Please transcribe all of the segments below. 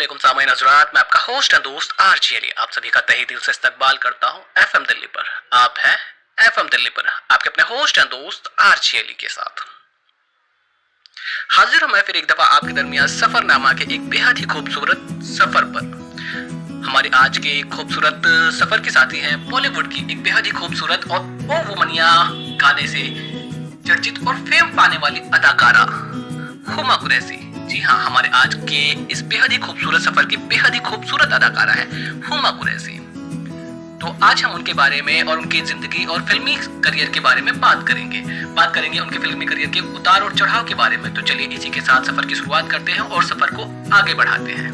वालेकुम सामीन हज़रात, मैं आपका होस्ट एंड दोस्त आरजे अली आप सभी का तहे दिल से इस्तकबाल करता हूँ एफएम दिल्ली पर। आप हैं एफएम दिल्ली पर आपके अपने होस्ट एंड दोस्त आरजे अली के साथ हाजिर हूँ मैं फिर एक दफा आपके दरमियान सफरनामा के एक बेहद ही खूबसूरत सफर पर। हमारे आज के खूबसूरत सफर के साथी हैं बॉलीवुड की एक बेहद ही खूबसूरत और ओ वुमनिया गाने से चर्चित और फेम पाने वाली अदाकारा हुमा कुरैशी। जी हाँ, हमारे आज के इस बेहद ही खूबसूरत सफर की बेहद ही खूबसूरत अदाकारा है हुमा कुरैशी। तो आज हम उनके बारे में और उनकी जिंदगी और फिल्मी करियर के बारे में बात करेंगे उनके फिल्मी करियर के उतार और चढ़ाव के बारे में। तो चलिए इसी के साथ सफर की शुरुआत करते हैं और सफर को आगे बढ़ाते हैं।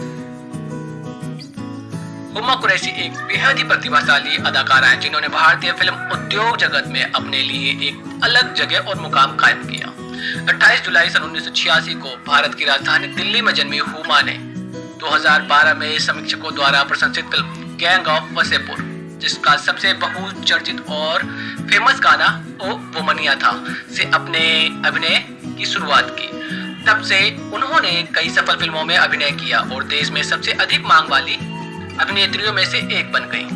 हुमा कुरैशी एक बेहद ही प्रतिभाशाली अदाकारा है जिन्होंने भारतीय फिल्म उद्योग जगत में अपने लिए एक अलग जगह और मुकाम कायम किया। 28 जुलाई सन 1986 को भारत की राजधानी दिल्ली में जन्मी हुमा ने 2012 में समीक्षकों द्वारा प्रशंसित फिल्म गैंग ऑफ वसेपुर, जिसका सबसे बहुचर्चित और फेमस गाना ओ वुमनिया था, से अपने अभिनय की शुरुआत की। तब से उन्होंने कई सफल फिल्मों में अभिनय किया और देश में सबसे अधिक मांग वाली अभिनेत्रियों में से एक बन गई।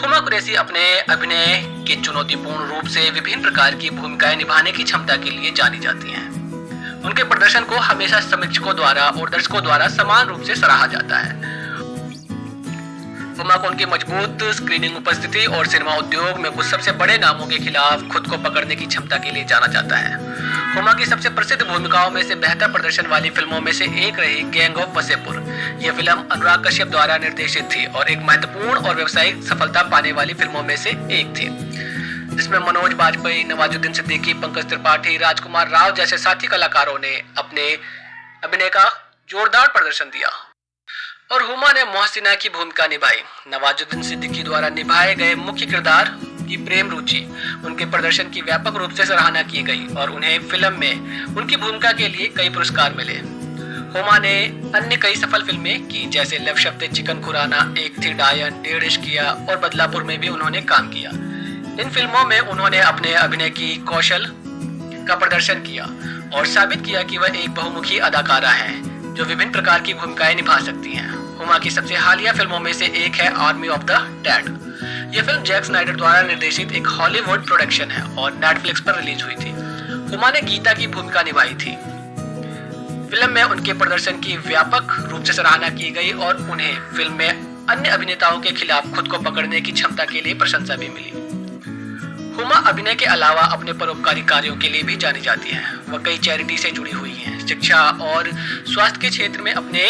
हुमा कुरैशी अपने अभिनय के चुनौतीपूर्ण रूप से विभिन्न प्रकार की भूमिकाएं निभाने की क्षमता के लिए जानी जाती हैं। उनके प्रदर्शन को हमेशा समीक्षकों द्वारा और दर्शकों द्वारा समान रूप से सराहा जाता है। हुमा को उनकी मजबूत स्क्रीनिंग उपस्थिति और सिनेमा उद्योग में कुछ सबसे बड़े नामों के खिलाफ खुद को पकड़ने की क्षमता के लिए जाना जाता है। हुमा की सबसे प्रसिद्ध भूमिकाओं में से बेहतर प्रदर्शन वाली फिल्मों में से एक रही गैंग ऑफ वसेपुर। यह फिल्म अनुराग कश्यप द्वारा निर्देशित थी और एक महत्वपूर्ण और व्यावसायिक सफलता पाने वाली फिल्मों में से एक थी, जिसमें मनोज बाजपेयी, नवाजुद्दीन सिद्दीकी, पंकज त्रिपाठी, राजकुमार राव जैसे साथी कलाकारों ने अपने अभिनय का जोरदार प्रदर्शन दिया और हुमा ने मोहसिना की भूमिका निभाई। नवाजुद्दीन सिद्दीकी द्वारा निभाए गए मुख्य किरदार की प्रेम रुचि उनके प्रदर्शन की व्यापक रूप से सराहना की गई और उन्हें फिल्म में उनकी भूमिका के लिए कई पुरस्कार मिले। हुमा ने अन्य कई सफल फिल्में की, जैसे लव शब्द, चिकन खुराना, एक थी डायन, डेढ़ इश्क किया और बदलापुर में भी उन्होंने काम किया। इन फिल्मों में उन्होंने अपने अभिनय की कौशल का प्रदर्शन किया और साबित किया कि वह एक बहुमुखी अदाकारा है जो विभिन्न प्रकार की भूमिकाएं निभा सकती हैं। हुमा की सबसे हालिया फिल्मों में से एक है आर्मी ऑफ द डेड। यह फिल्म जैक स्नाइडर द्वारा निर्देशित एक हॉलीवुड प्रोडक्शन है और नेटफ्लिक्स पर रिलीज हुई थी। हुमा ने गीता की भूमिका निभाई थी। फिल्म में उनके प्रदर्शन की व्यापक रूप से सराहना की गई और उन्हें फिल्म में अन्य अभिनेताओं के खिलाफ खुद को पकड़ने की क्षमता के लिए प्रशंसा भी मिली। हुमा अभिनय के अलावा अपने परोपकारी कार्यों के लिए भी जानी जाती है। वह कई चैरिटी से जुड़ी हुई हैं। शिक्षा और स्वास्थ्य के क्षेत्र में अपने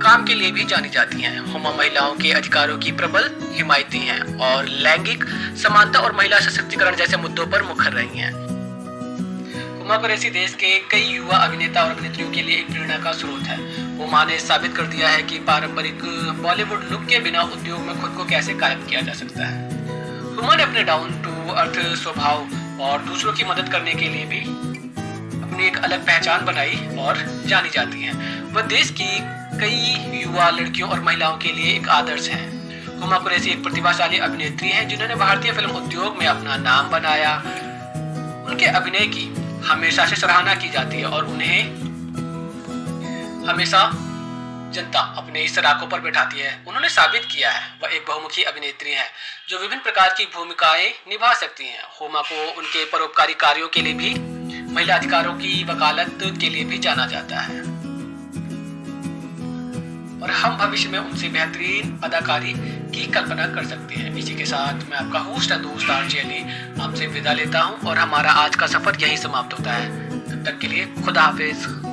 काम के लिए भी जानी जाती हैं। हुमा महिलाओं के अधिकारों की प्रबल हिमायती हैं और लैंगिक समानता और महिला सशक्तिकरण जैसे मुद्दों पर मुखर रही हैं। हुमा कुरैशी देश के कई युवा अभिनेता और अभिनेत्रियों के लिए एक प्रेरणा का स्रोत है। हुमा ने साबित कर दिया है कि पारंपरिक बॉलीवुड लुक के बिना उद्योग में खुद को कैसे कायम किया जा सकता है। हुमा ने अपने डाउन टू अर्थ स्वभाव और दूसरों की मदद करने के लिए भी अपनी एक अलग पहचान बनाई और जानी जाती हैं। वह देश की कई युवा लड़कियों और महिलाओं के लिए एक आदर्श हैं। हुमा कुरैशी एक प्रतिभाशाली अभिनेत्री हैं जिन्होंने भारतीय फिल्म उद्योग में अपना नाम बनाया। उनके अभिनय की हमेशा से सराहना की जाती है और उन्हें हमेशा जनता अपने इस सराखों पर बैठाती है। उन्होंने साबित किया है वह एक बहुमुखी अभिनेत्री है जो विभिन्न प्रकार की भूमिकाएं निभा सकती हैं। हुमा को उनके परोपकारी कार्यों के लिए भी, महिला अधिकारों की वकालत के लिए भी जाना जाता है और हम भविष्य में उनसे बेहतरीन अदाकारी की कल्पना कर सकते हैं। इसी के साथ मैं आपका होस्ट और दोस्त आरजे अली आपसे विदा लेता हूं और हमारा आज का सफर यहीं समाप्त होता है। तब तक के लिए खुदा हाफिज।